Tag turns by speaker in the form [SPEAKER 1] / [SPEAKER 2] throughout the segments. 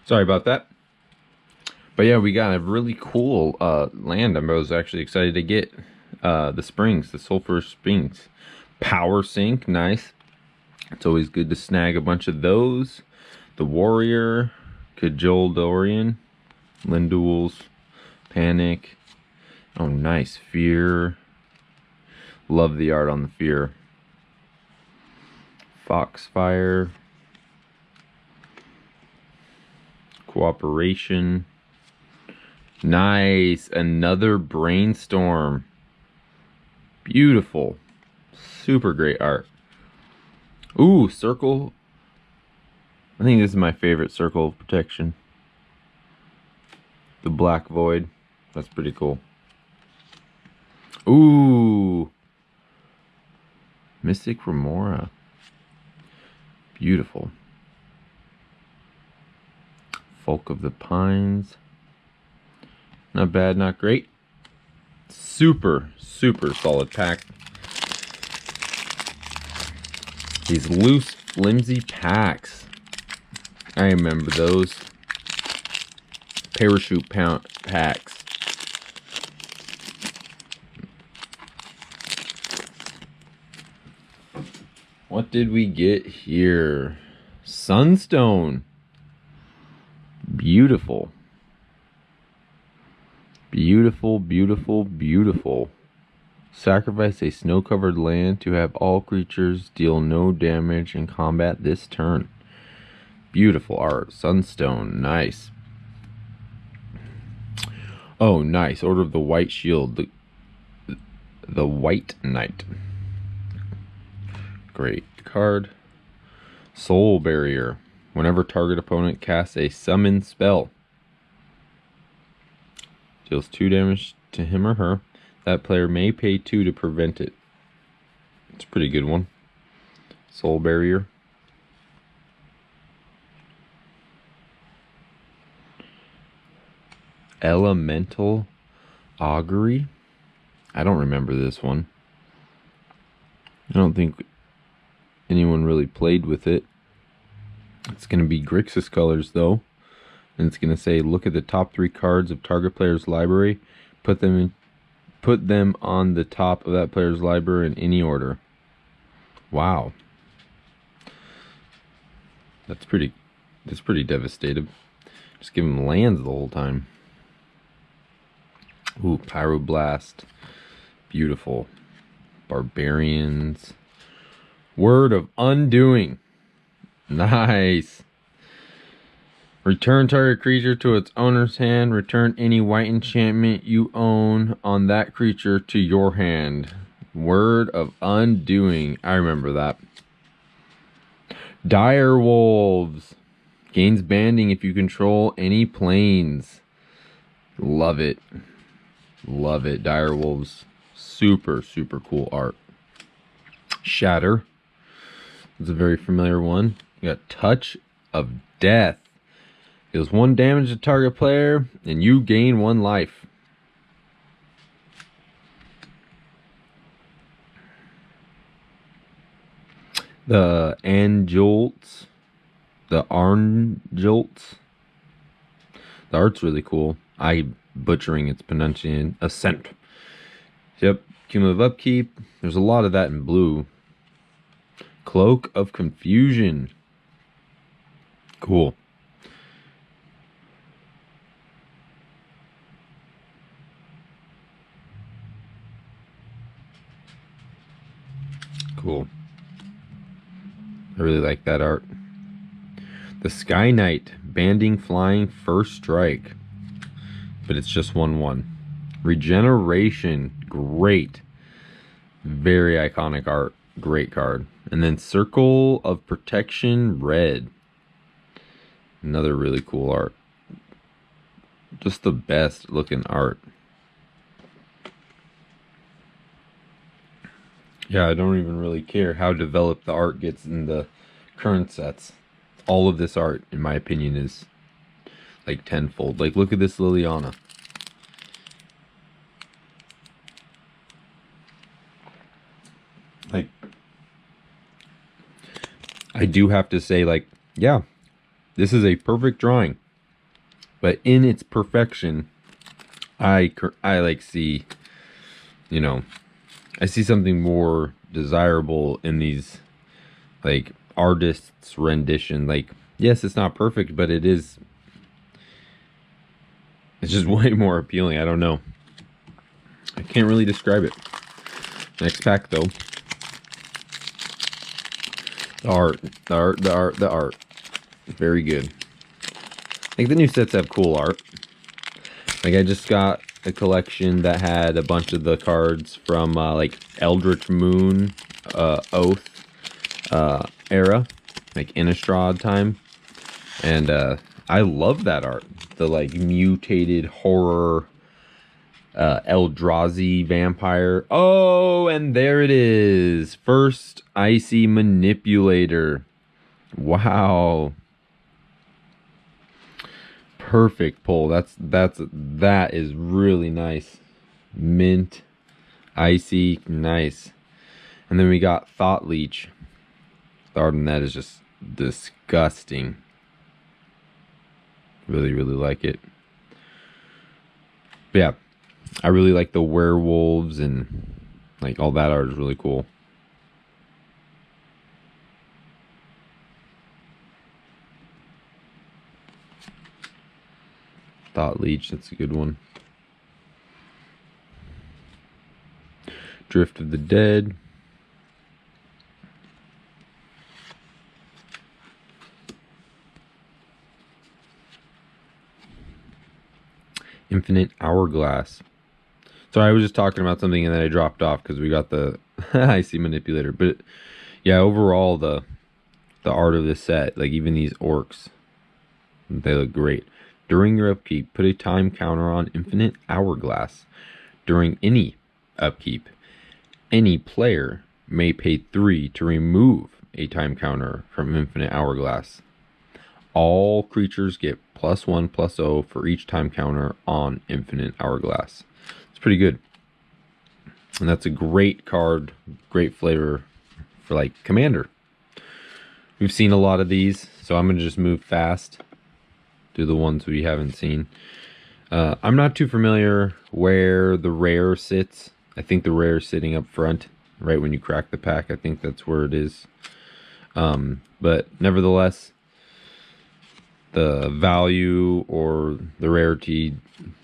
[SPEAKER 1] Sorry about that. But yeah, we got a really cool land. I was actually excited to get the springs, the sulfur springs. Power sink, nice. It's always good to snag a bunch of those. The warrior, Cajoldorian, Lindules, panic. Oh, nice. Fear. Love the art on the fear. Foxfire. Cooperation. Nice. Another brainstorm. Beautiful. Super great art. Ooh, circle. I think this is my favorite circle of protection. The black void. That's pretty cool. Ooh. Mystic Remora. Beautiful. Folk of the Pines. Not bad, not great. Super, super solid pack. These loose, flimsy packs. I remember those. Parachute packs. What did we get here? Sunstone. Beautiful. Beautiful, beautiful, beautiful. Sacrifice a snow-covered land to have all creatures deal no damage in combat this turn. Beautiful art. Sunstone. Nice. Oh, nice. Order of the White Shield. The White Knight. Great card. Soul Barrier. Whenever target opponent casts a summon spell, deals 2 damage to him or her, that player may pay 2 to prevent it. It's a pretty good one. Soul Barrier. Elemental Augury. I don't remember this one. I don't think anyone really played with it. It's going to be Grixis colors though. And it's going to say, look at the top 3 cards of target player's library. Put them on the top of that player's library in any order. Wow. That's pretty devastating. Just give them lands the whole time. Ooh, Pyroblast. Beautiful. Barbarians. Word of Undoing. Nice. Return target creature to its owner's hand. Return any white enchantment you own on that creature to your hand. Word of Undoing. I remember that. Dire Wolves. Gains banding if you control any planes. Love it. Love it. Dire Wolves. Super, super cool art. Shatter. It's a very familiar one. You got Touch of Death. Deals 1 damage to target player, and you gain 1 life. The Anjolts. The Arnjolts. The art's really cool. I'm butchering its pronunciation. Ascent. Yep. Cumulative upkeep. There's a lot of that in blue. Cloak of Confusion. Cool. Cool. I really like that art. The Sky Knight. Banding flying first strike. But it's just 1/1. Regeneration. Great. Very iconic art. Great card. And then Circle of Protection Red. Another really cool art. Just the best looking art. Yeah, I don't even really care how developed the art gets in the current sets. All of this art, in my opinion, is like tenfold. Like, look at this Liliana. I do have to say, like, yeah, this is a perfect drawing. But in its perfection, I like see, you know, I see something more desirable in these, like, artists' rendition. Like, yes, it's not perfect, but it's just way more appealing. I don't know. I can't really describe it. Next pack, though. The art. Very good. Like, the new sets have cool art. Like, I just got a collection that had a bunch of the cards from, like, Eldritch Moon, Oath, era. Like, Innistrad time. And, I love that art. The, like, mutated horror, Eldrazi vampire. Oh, and there it is. First Icy Manipulator. Wow. Perfect pull. That is really nice. Mint, icy, nice. And then we got Thought Leech. The art on that is just disgusting. Really, really like it. But yeah, I really like the werewolves and like all that art is really cool. Thought Leech, that's a good one. Drift of the Dead. Infinite Hourglass. So I was just talking about something and then I dropped off because we got the Icy Manipulator. But yeah, overall the art of this set, like even these orcs, they look great. During your upkeep, put a time counter on Infinite Hourglass. During any upkeep, any player may pay 3 to remove a time counter from Infinite Hourglass. All creatures get +1/+0 for each time counter on Infinite Hourglass. It's pretty good. And that's a great card, great flavor for like Commander. We've seen a lot of these, so I'm going to just move fast. Do the ones we haven't seen. I'm not too familiar where the rare sits. I think the rare is sitting up front, right when you crack the pack. I think that's where it is. But nevertheless, the value or the rarity,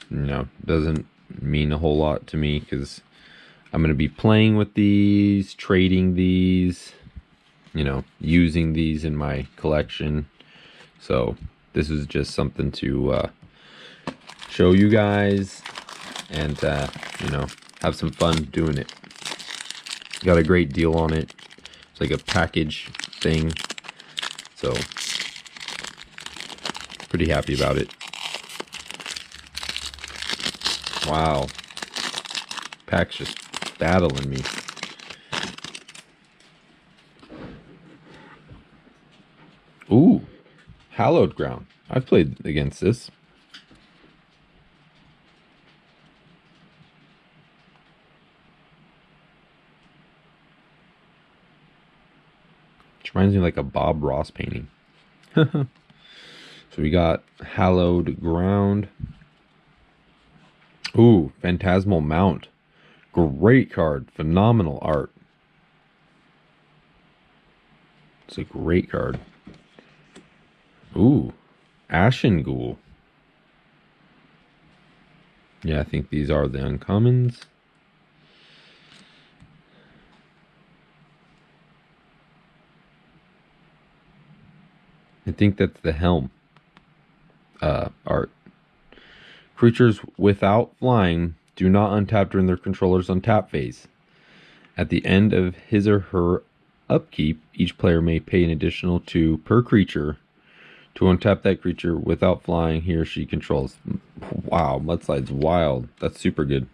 [SPEAKER 1] doesn't mean a whole lot to me because I'm going to be playing with these, trading these, using these in my collection. So this is just something to show you guys and, have some fun doing it. Got a great deal on it. It's like a package thing. So pretty happy about it. Wow. Pack's just battling me. Ooh. Hallowed Ground. I've played against this. Which reminds me of like a Bob Ross painting. So we got Hallowed Ground. Ooh, Phantasmal Mount. Great card. Phenomenal art. It's a great card. Ooh, Ashen Ghoul. Yeah, I think these are the uncommons. I think that's the Helm art. Creatures without flying do not untap during their controller's untap phase. At the end of his or her upkeep, each player may pay an additional 2 per creature to untap that creature without flying he or she controls. Wow, Mudslide's wild. That's super good.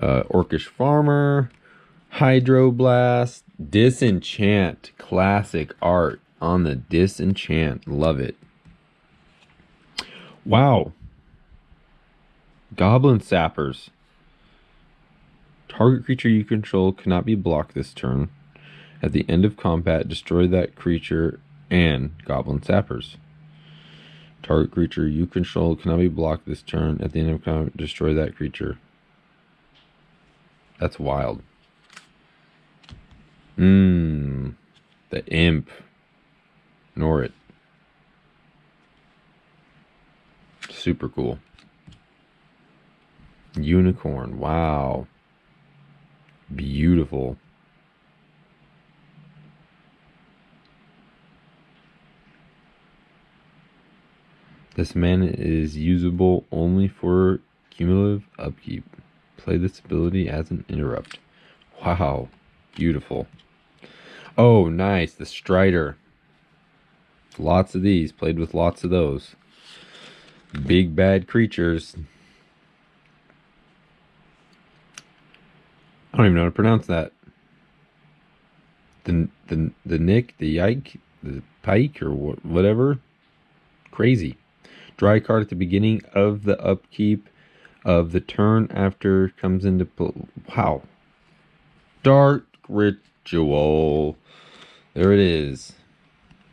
[SPEAKER 1] Orcish Farmer, Hydroblast, Disenchant. Classic art on the Disenchant. Love it. Wow. Goblin Sappers. Target creature you control cannot be blocked this turn. At the end of combat, destroy that creature and goblin sappers. Target creature you control cannot be blocked this turn. At the end of combat, destroy that creature. That's wild. The imp. Ignore it. Super cool. Unicorn. Wow. Beautiful. This mana is usable only for cumulative upkeep. Play this ability as an interrupt. Wow. Beautiful. Oh, nice. The Strider. Lots of these. Played with lots of those. Big bad creatures. I don't even know how to pronounce that. The Nick, the Yike, the Pike, or whatever. Crazy. Dry card at the beginning of the upkeep of the turn after comes into play. Wow. Dark Ritual. There it is.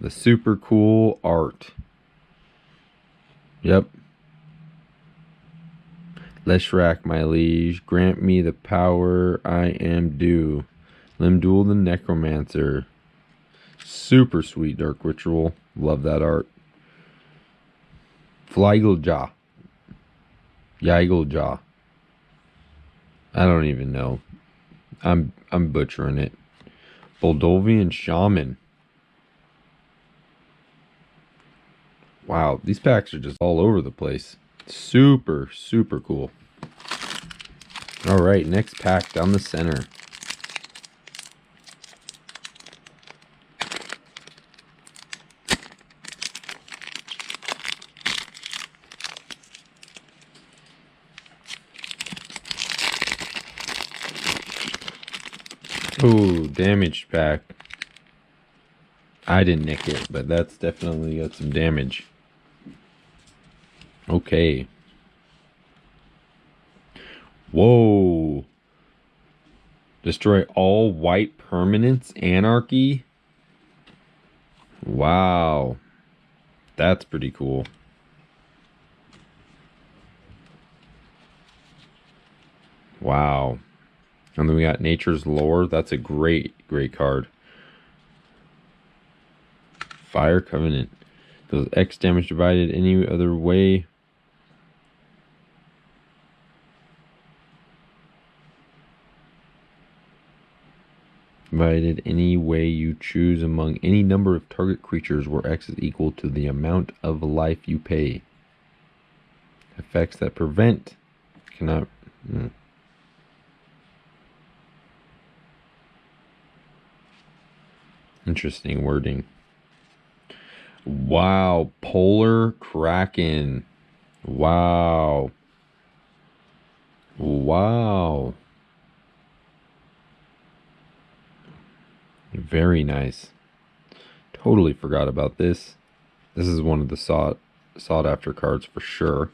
[SPEAKER 1] The super cool art. Yep. Leshrac, my liege, grant me the power I am due. Limdul the Necromancer. Super sweet Dark Ritual. Love that art. Flygeljaw. Yigeljaw. I don't even know. I'm butchering it. Boldovian Shaman. Wow, these packs are just all over the place. Super, super cool. Alright, next pack down the center. Ooh, damaged pack. I didn't nick it, but that's definitely got some damage. Okay. Whoa. Destroy all white permanents. Anarchy. Wow. That's pretty cool. Wow. And then we got Nature's Lore. That's a great card. Fire Covenant. Does X damage divided any other way? Divided any way you choose among any number of target creatures where X is equal to the amount of life you pay. Effects that prevent cannot... Interesting wording. Wow. Polar Kraken. Wow. Wow. Very nice. Totally forgot about this. This is one of the sought after cards for sure.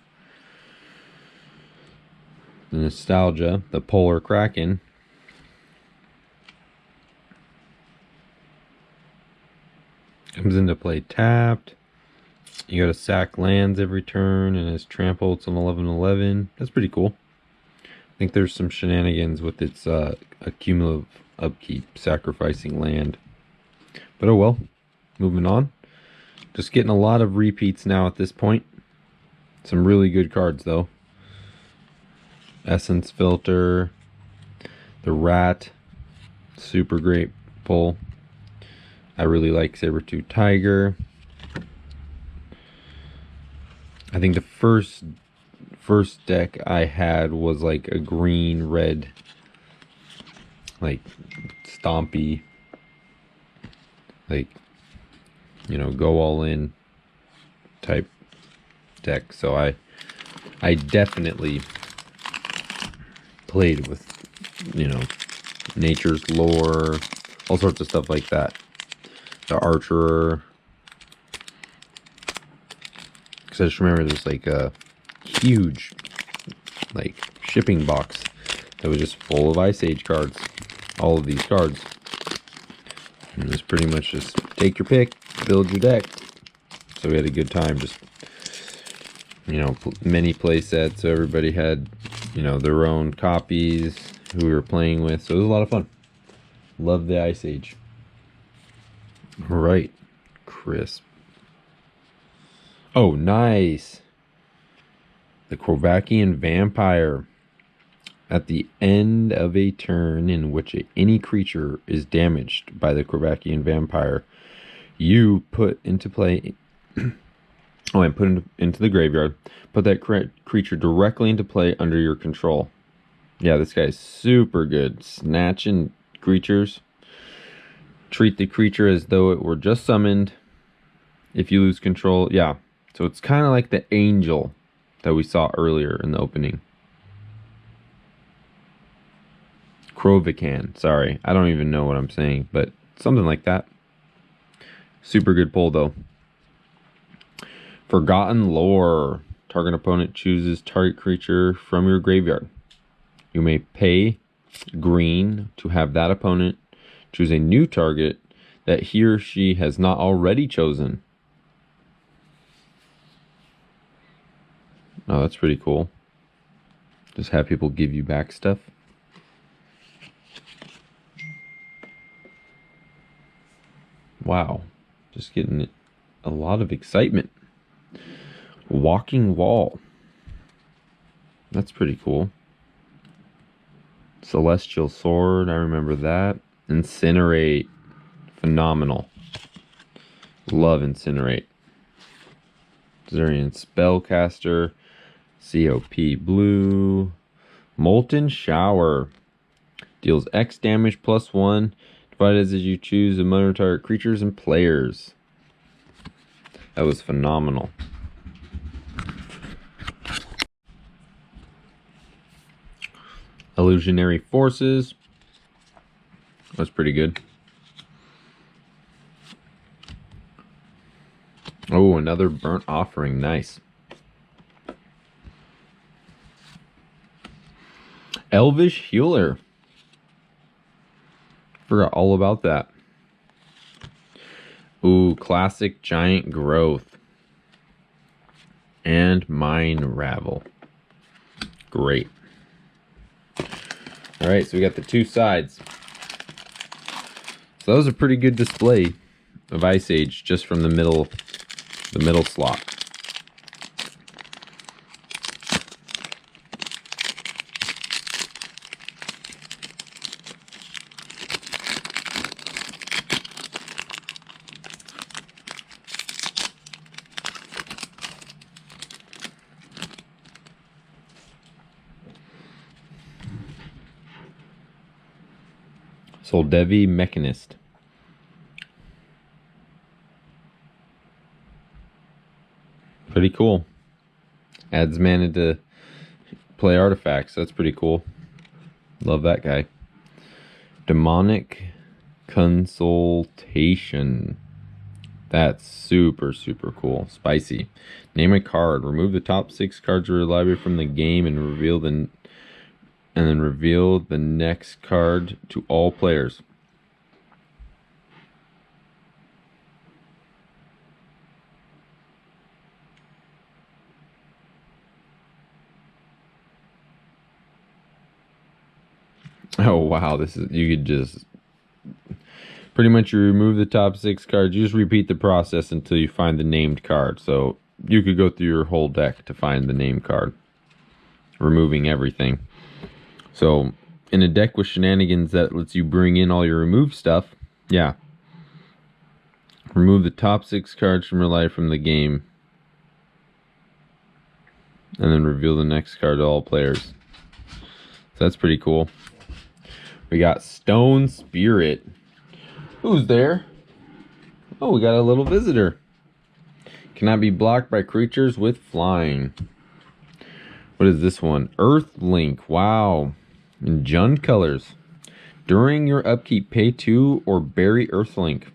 [SPEAKER 1] The Nostalgia, the Polar Kraken. Comes into play tapped. You gotta sack lands every turn, and it's trampled. It's an 11/11. That's pretty cool. I think there's some shenanigans with its cumulative upkeep, sacrificing land. But oh well. Moving on. Just getting a lot of repeats now at this point. Some really good cards though. Essence Filter. The Rat. Super great pull. I really like Sabertooth Tiger. I think the first deck I had was like a green, red, like stompy, like, you know, go all in type deck. So I definitely played with, you know, Nature's Lore, all sorts of stuff like that. The Archer. Because I just remember there's like a huge like shipping box that was just full of Ice Age cards. All of these cards. And it was pretty much just take your pick, build your deck. So we had a good time, just, you know, many play sets. So everybody had, you know, their own copies who we were playing with. So it was a lot of fun. Love the Ice Age. All right, crisp. Oh, nice. The Crovakian Vampire. At the end of a turn in which any creature is damaged by the Crovakian Vampire, you put into play... oh, and put into the graveyard. Put that creature directly into play under your control. Yeah, this guy's super good. Snatching creatures. Treat the creature as though it were just summoned. If you lose control, yeah. So it's kind of like the angel that we saw earlier in the opening. Crovakian, sorry. I don't even know what I'm saying, but something like that. Super good pull, though. Forgotten Lore. Target opponent chooses target creature from your graveyard. You may pay green to have that opponent choose a new target that he or she has not already chosen. Oh, that's pretty cool. Just have people give you back stuff. Wow. Just getting a lot of excitement. Walking Wall. That's pretty cool. Celestial Sword. I remember that. Incinerate. Phenomenal. Love Incinerate. Zerian Spellcaster. COP Blue. Molten Shower. Deals X damage +1. Divided as you choose among your target creatures and players. That was phenomenal. Illusionary Forces. That's pretty good. Oh, another Burnt Offering. Nice. Elvish Healer. Forgot all about that. Ooh, classic Giant Growth. And Mind Ravel. Great. Alright, so we got the two sides. So that was a pretty good display of Ice Age just from the middle slot. Soldevi Mechanist. Pretty cool. Adds mana to play artifacts. That's pretty cool. Love that guy. Demonic Consultation. That's super, super cool. Spicy. Name a card. Remove the top 6 cards of your library from the game and then reveal the next card to all players. Oh wow, this is, you could just pretty much, you remove the top 6 cards, you just repeat the process until you find the named card. So you could go through your whole deck to find the named card, removing everything. So in a deck with shenanigans that lets you bring in all your removed stuff, yeah. Remove the top 6 cards from your life from the game. And then reveal the next card to all players. So that's pretty cool. We got Stone Spirit. Who's there? Oh, we got a little visitor. Cannot be blocked by creatures with flying. What is this one? Earthlink. Wow. In Jund colors. During your upkeep, pay 2 or bury Earthlink.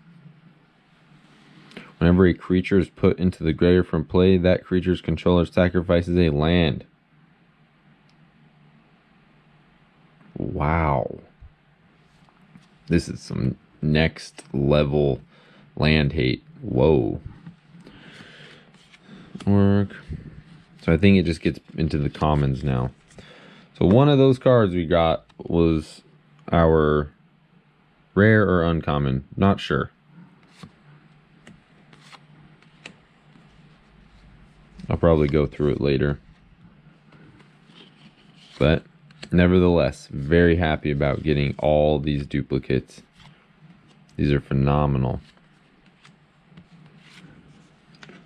[SPEAKER 1] Whenever a creature is put into the graveyard from play, that creature's controller sacrifices a land. Wow. This is some next level land hate. Whoa. Work. So I think it just gets into the commons now. So one of those cards we got was our rare or uncommon. Not sure. I'll probably go through it later. But nevertheless, very happy about getting all these duplicates. These are phenomenal.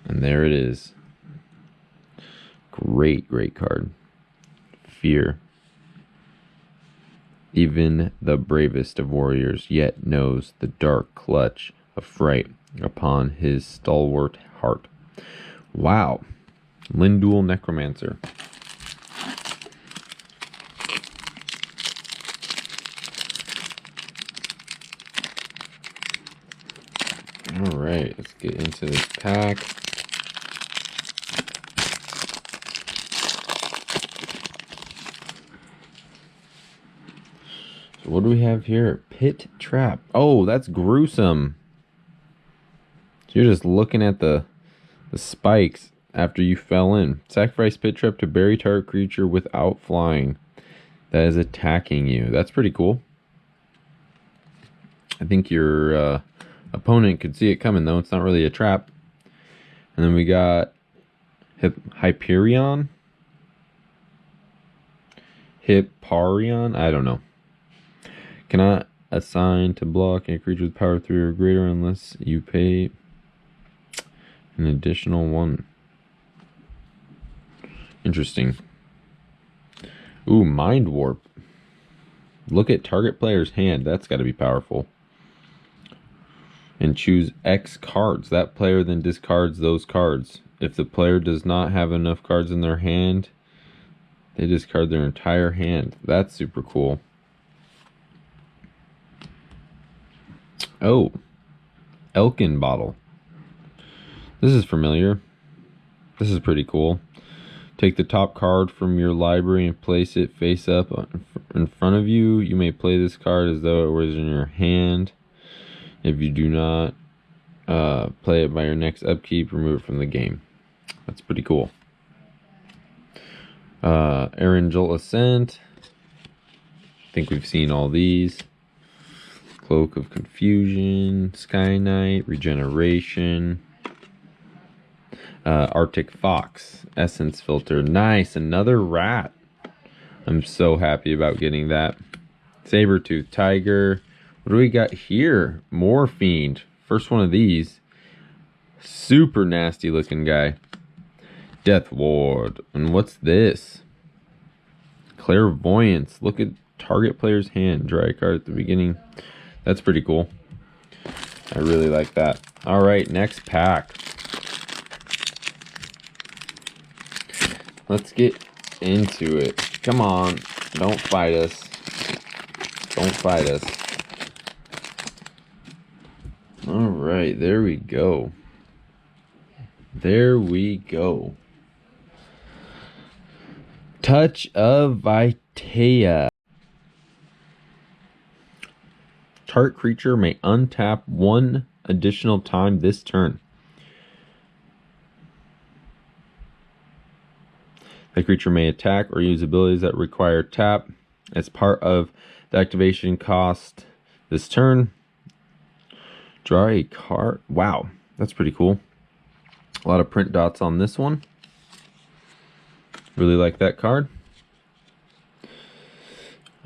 [SPEAKER 1] And there it is. Great, great card. Fear. Even the bravest of warriors yet knows the dark clutch of fright upon his stalwart heart. Wow. Lindul Necromancer. Alright, let's get into this pack. So what do we have here? Pit Trap. Oh, that's gruesome. So you're just looking at the spikes after you fell in. Sacrifice Pit Trap to bury target creature without flying that is attacking you. That's pretty cool. I think your opponent could see it coming, though. It's not really a trap. And then we got Hyperion. Hipparion? I don't know. Cannot assign to block a creature with power 3 or greater unless you pay an additional 1. Interesting. Ooh, Mind Warp. Look at target player's hand. That's got to be powerful. And choose X cards. That player then discards those cards. If the player does not have enough cards in their hand, they discard their entire hand. That's super cool. Oh, Elkin Bottle. This is familiar. This is pretty cool. Take the top card from your library and place it face up in front of you. You may play this card as though it was in your hand. If you do not play it by your next upkeep, remove it from the game. That's pretty cool. Erangel Ascent. I think we've seen all these. Cloak of Confusion, Sky Knight, Regeneration, Arctic Fox, Essence Filter. Nice, another rat. I'm so happy about getting that. Sabertooth Tiger. What do we got here? Morphine. First one of these. Super nasty looking guy. Death Ward. And what's this? Clairvoyance. Look at target player's hand. Draw a card at the beginning. That's pretty cool. I really like that. All right, next pack. Let's get into it. Come on. Don't fight us. Don't fight us. All right, there we go. There we go. Touch of Vitea. Target creature may untap one additional time this turn. The creature may attack or use abilities that require tap as part of the activation cost this turn. Draw a card. Wow, that's pretty cool. A lot of print dots on this one. Really like that card.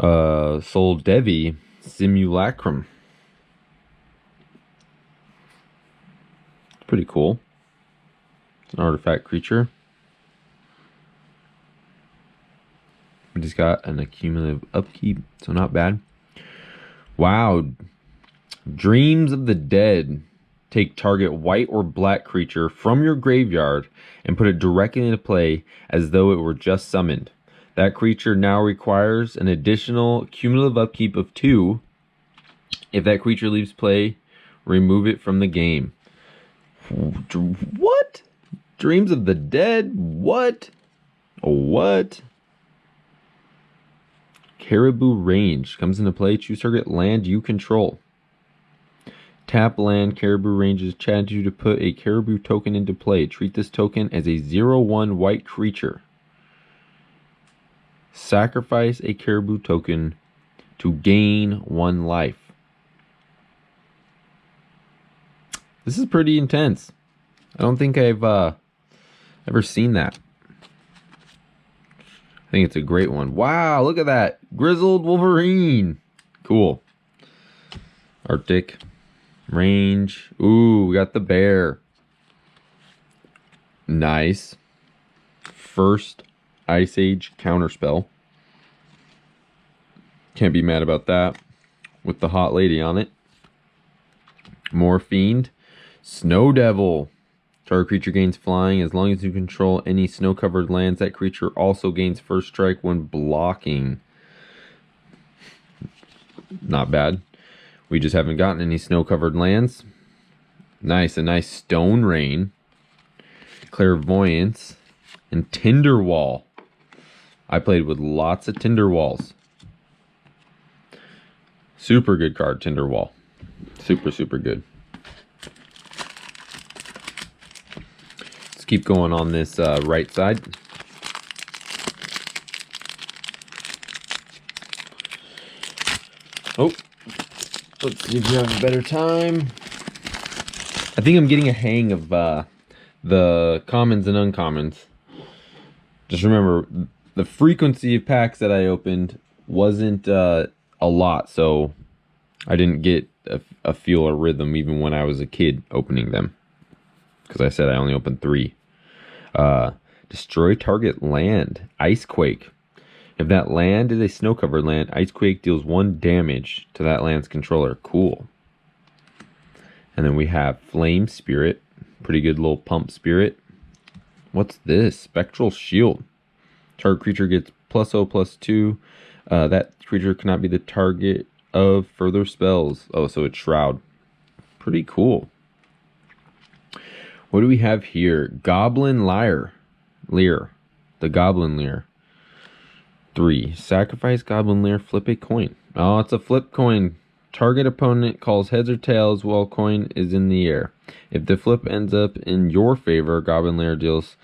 [SPEAKER 1] Soul Devi Simulacrum. Pretty cool. It's an artifact creature. It has got an accumulative upkeep, so not bad. Wow. Dreams of the Dead. Take target white or black creature from your graveyard and put it directly into play as though it were just summoned. That creature now requires an additional cumulative upkeep of 2. If that creature leaves play, remove it from the game. What? Dreams of the Dead? What? What? Caribou Range. Comes into play. Choose target land you control. Tap land, Caribou ranges challenge you to put a Caribou token into play. Treat this token as a 0/1 white creature. Sacrifice a Caribou token to gain 1 life. This is pretty intense. I don't think I've ever seen that. I think it's a great one. Wow, look at that. Grizzled Wolverine. Cool. Arctic. Range. Ooh, we got the bear. Nice. First Ice Age counterspell. Can't be mad about that. With the hot lady on it. Morphiend. Snow Devil. Target creature gains flying. As long as you control any snow-covered lands, that creature also gains first strike when blocking. Not bad. We just haven't gotten any snow-covered lands. Nice. A nice Stone Rain. Clairvoyance. And Tinderwall. I played with lots of Tinderwalls. Super good card, Tinderwall. Super, super good. Let's keep going on this right side. Oh, let's see if you have a better time. I think I'm getting a hang of the commons and uncommons. Just remember, the frequency of packs that I opened wasn't a lot, so I didn't get a feel or rhythm even when I was a kid opening them. Because I said I only opened 3. Destroy target land. Icequake. If that land is a snow-covered land, Icequake deals 1 damage to that land's controller. Cool. And then we have Flame Spirit. Pretty good little pump spirit. What's this? Spectral Shield. Target creature gets +0/+2. That creature cannot be the target of further spells. Oh, so it's Shroud. Pretty cool. What do we have here? Goblin Lear. The Goblin Lear. 3. Sacrifice Goblin Lear, flip a coin. Oh, it's a flip coin. Target opponent calls heads or tails while coin is in the air. If the flip ends up in your favor, Goblin Lear deals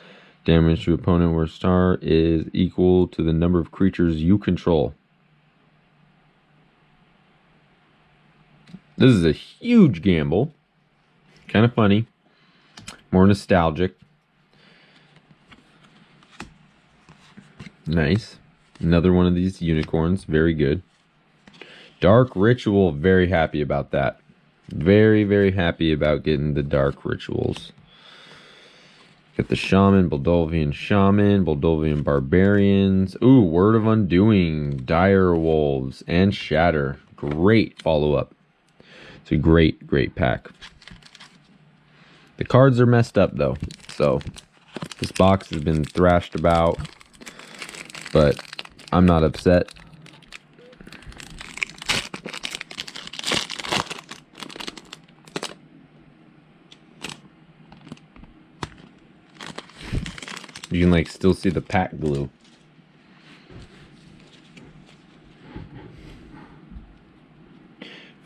[SPEAKER 1] damage to opponent where star is equal to the number of creatures you control. This is a huge gamble. Kind of funny. More nostalgic. Nice. Another one of these unicorns. Very good. Dark Ritual. Very happy about that. Very, very happy about getting the Dark Rituals. Got the Shaman, Boldovian Barbarians. Ooh, Word of Undoing, Dire Wolves, and Shatter. Great follow-up. It's a great, great pack. The cards are messed up, though. So, this box has been thrashed about. But I'm not upset. You can like still see the pack glue.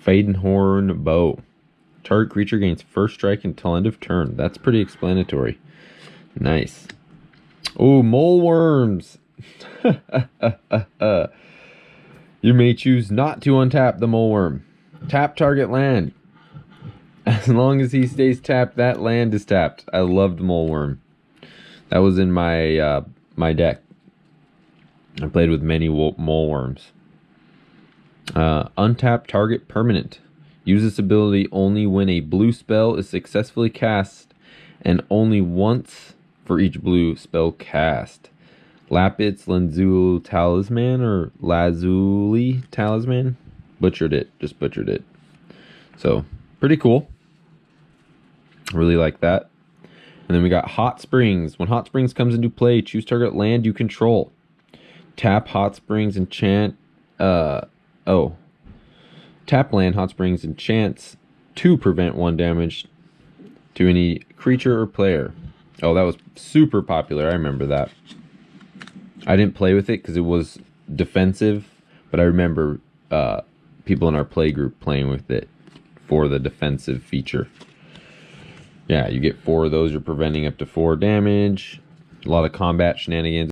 [SPEAKER 1] Fadenhorn Bow. Target creature gains first strike until end of turn. That's pretty explanatory. Nice. Oh, Mole Worms. You may choose not to untap the Mole Worm. Tap target land. As long as he stays tapped, that land is tapped. I loved Mole Worm. That was in my my deck. I played with many Mole Worms. Untap target permanent. Use this ability only when a blue spell is successfully cast and only once for each blue spell cast. Lapis Lazuli Talisman or Lazuli Talisman. Butchered it. Just butchered it. So, pretty cool. Really like that. And then we got Hot Springs. When Hot Springs comes into play, choose target land you control. Tap Hot Springs, enchant... Tap land Hot Springs, enchants to prevent 1 damage to any creature or player. Oh, that was super popular. I remember that. I didn't play with it because it was defensive, but I remember people in our play group playing with it for the defensive feature. Yeah, you get 4 of those. You're preventing up to 4 damage. A lot of combat shenanigans.